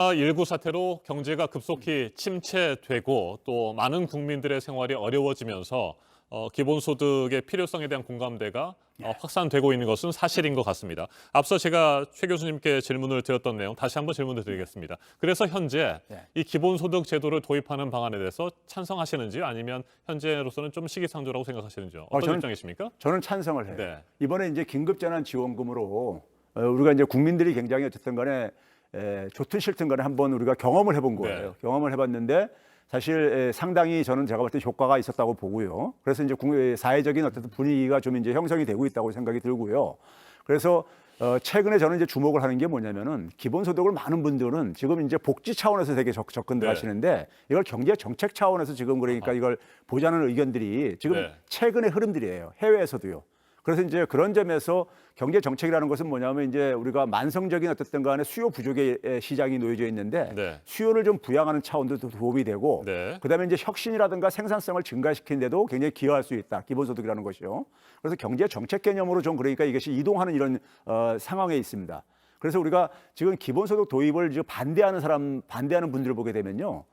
코로나19 사태로 경제가 급속히 침체되고 또 많은 국민들의 생활이 어려워지면서 기본소득의 필요성에 대한 공감대가 확산되고 있는 것은 사실인 것 같습니다. 앞서 제가 최 교수님께 질문을 드렸던 내용 다시 한번 질문을 드리겠습니다. 그래서 현재 이 기본소득 제도를 도입하는 방안에 대해서 찬성하시는지요? 아니면 현재로서는 좀 시기상조라고 생각하시는지요? 어떤 입장이십니까? 저는 찬성을 해요. 네. 이번에 이제 긴급재난지원금으로 우리가 이제 국민들이 굉장히 어쨌든 간에 좋든 싫든 간에 한번 우리가 경험을 해본 거예요. 네. 경험을 해봤는데 사실 상당히 저는 제가 볼 때 효과가 있었다고 보고요. 그래서 이제 사회적인 어떤 분위기가 좀 이제 형성이 되고 있다고 생각이 들고요. 그래서 최근에 저는 이제 주목을 하는 게 뭐냐면은 기본소득을 많은 분들은 지금 이제 복지 차원에서 되게 접근들 하시는데 이걸 경제 정책 차원에서 지금 그러니까 이걸 보자는 의견들이 지금 최근의 흐름들이에요. 해외에서도요. 그래서 이제 그런 점에서 경제 정책이라는 것은 뭐냐면 이제 우리가 만성적인 어쨌든 간에 수요 부족의 시장이 놓여져 있는데 수요를 좀 부양하는 차원도 도움이 되고 그다음에 이제 혁신이라든가 생산성을 증가시키는데도 굉장히 기여할 수 있다. 기본소득이라는 것이요. 그래서 경제 정책 개념으로 좀 그러니까 이것이 이동하는 이런 상황에 있습니다. 그래서 우리가 지금 기본소득 도입을 지금 반대하는 분들을 보게 되면요.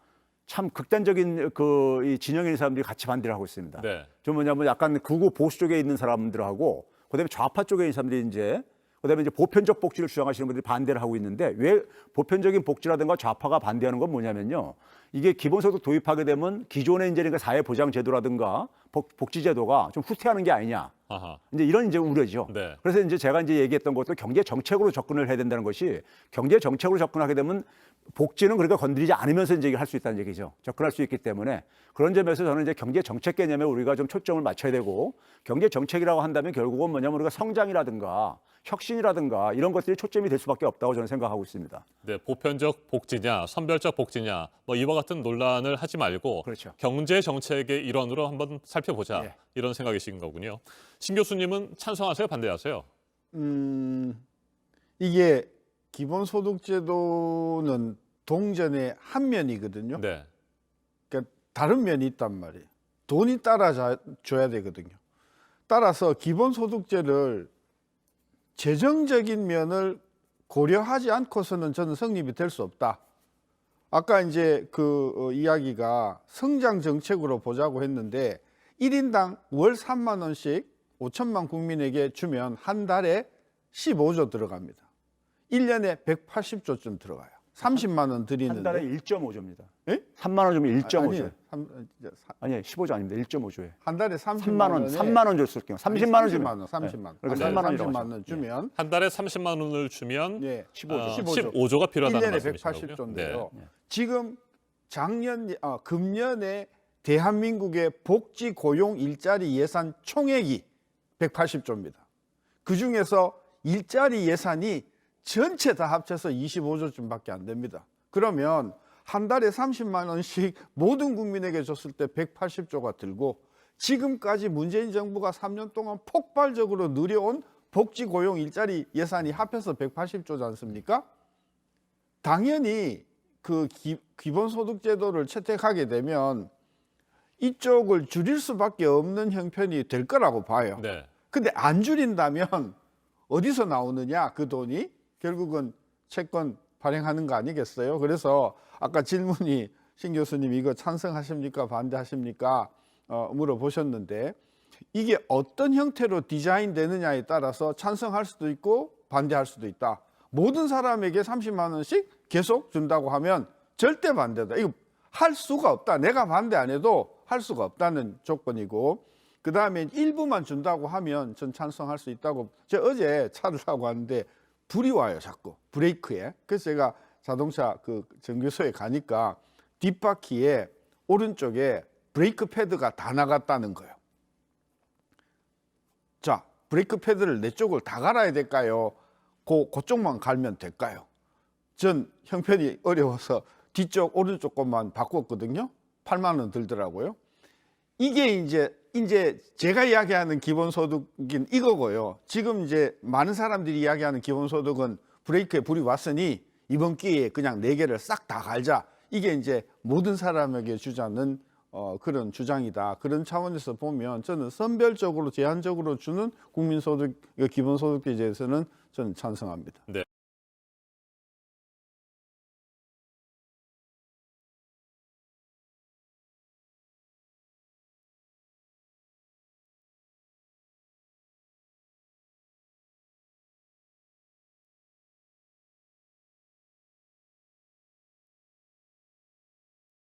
참 극단적인 이 진영에 있는 사람들이 같이 반대를 하고 있습니다. 좀 뭐냐면 약간 극우 보수 쪽에 있는 사람들하고 그다음에 좌파 쪽에 있는 사람들이 그다음에 이제 보편적 복지를 주장하시는 분들이 반대를 하고 있는데 왜 보편적인 복지라든가 좌파가 반대하는 건 뭐냐면요. 이게 기본소득 도입하게 되면 기존의 이제 그러니까 사회보장제도라든가 복지제도가 좀 후퇴하는 게 아니냐. 이제 이런 이제 우려죠. 그래서 이제 제가 이제 얘기했던 것도 경제 정책으로 접근을 해야 된다는 것이 경제 정책으로 접근하게 되면 복지는 그러니까 건드리지 않으면서 이제 할 수 있다는 얘기죠. 접근할 수 있기 때문에 그런 점에서 저는 이제 경제 정책 개념에 우리가 좀 초점을 맞춰야 되고 경제 정책이라고 한다면 결국은 뭐냐면 우리가 성장이라든가 혁신이라든가 이런 것들이 초점이 될 수밖에 없다고 저는 생각하고 있습니다. 네, 보편적 복지냐, 선별적 복지냐, 뭐 이와 같은 논란을 하지 말고 경제 정책의 일원으로 한번 살펴보자 이런 생각이신 거군요. 신 교수님은 찬성하세요, 반대하세요? 이게 기본소득제도는 동전의 한 면이거든요. 그러니까 다른 면이 있단 말이에요. 돈이 따라줘야 되거든요. 따라서 기본소득제를 재정적인 면을 고려하지 않고서는 저는 성립이 될 수 없다. 아까 이제 그 이야기가 성장 정책으로 보자고 했는데 1인당 월 3만 원씩 5천만 국민에게 주면 한 달에 15조 들어갑니다. 1년에 180조쯤 들어가요. 30만 원 드리는데. 한 달에 1.5조입니다. 예? 3만 원 주면 1.5조. 아니요, 15조 아닙니다. 1.5조에. 한 달에 30만 원. 3만 원 줬을 경우 30만 원 주면. 30만 원. 그러니까 30만 원 주면 한 달에 30만 원을 주면 15조. 15조가 필요하다는 1년에 말씀이시군요. 180조인데요. 지금 금년에 대한민국의 복지 고용 일자리 예산 총액이 180조입니다. 그중에서 일자리 예산이 전체 다 합쳐서 25조쯤밖에 안 됩니다. 그러면 한 달에 30만 원씩 모든 국민에게 줬을 때 180조가 들고 지금까지 문재인 정부가 3년 동안 폭발적으로 늘려온 복지 고용 일자리 예산이 합해서 180조지 않습니까? 당연히 그 기본소득제도를 채택하게 되면 이쪽을 줄일 수밖에 없는 형편이 될 거라고 봐요. 근데 안 줄인다면 어디서 나오느냐 그 돈이? 결국은 채권 발행하는 거 아니겠어요? 그래서 아까 질문이 신 교수님 이거 찬성하십니까? 반대하십니까? 물어보셨는데 이게 어떤 형태로 디자인되느냐에 따라서 찬성할 수도 있고 반대할 수도 있다. 모든 사람에게 30만 원씩 계속 준다고 하면 절대 반대다. 이거 할 수가 없다. 내가 반대 안 해도 할 수가 없다는 조건이고 그 다음에 일부만 준다고 하면 전 찬성할 수 있다고. 제가 어제 차를 타고 왔는데 불이 와요, 자꾸 브레이크에. 그래서 제가 자동차 그 정비소에 가니까 뒷바퀴에 오른쪽에 브레이크 패드가 다 나갔다는 거예요. 자, 브레이크 패드를 내 쪽을 다 갈아야 될까요? 그쪽만 갈면 될까요? 전 형편이 어려워서 뒤쪽 오른쪽 것만 바꿨거든요. 8만 원 들더라고요. 이게 이제 제가 이야기하는 기본소득인 이거고요. 지금 이제 많은 사람들이 이야기하는 기본소득은 브레이크에 불이 왔으니 이번 기회에 그냥 4개를 싹 다 갈자. 이게 이제 모든 사람에게 주자는 그런 주장이다. 그런 차원에서 보면 저는 선별적으로 제한적으로 주는 국민소득 기본소득제에서는 저는 찬성합니다.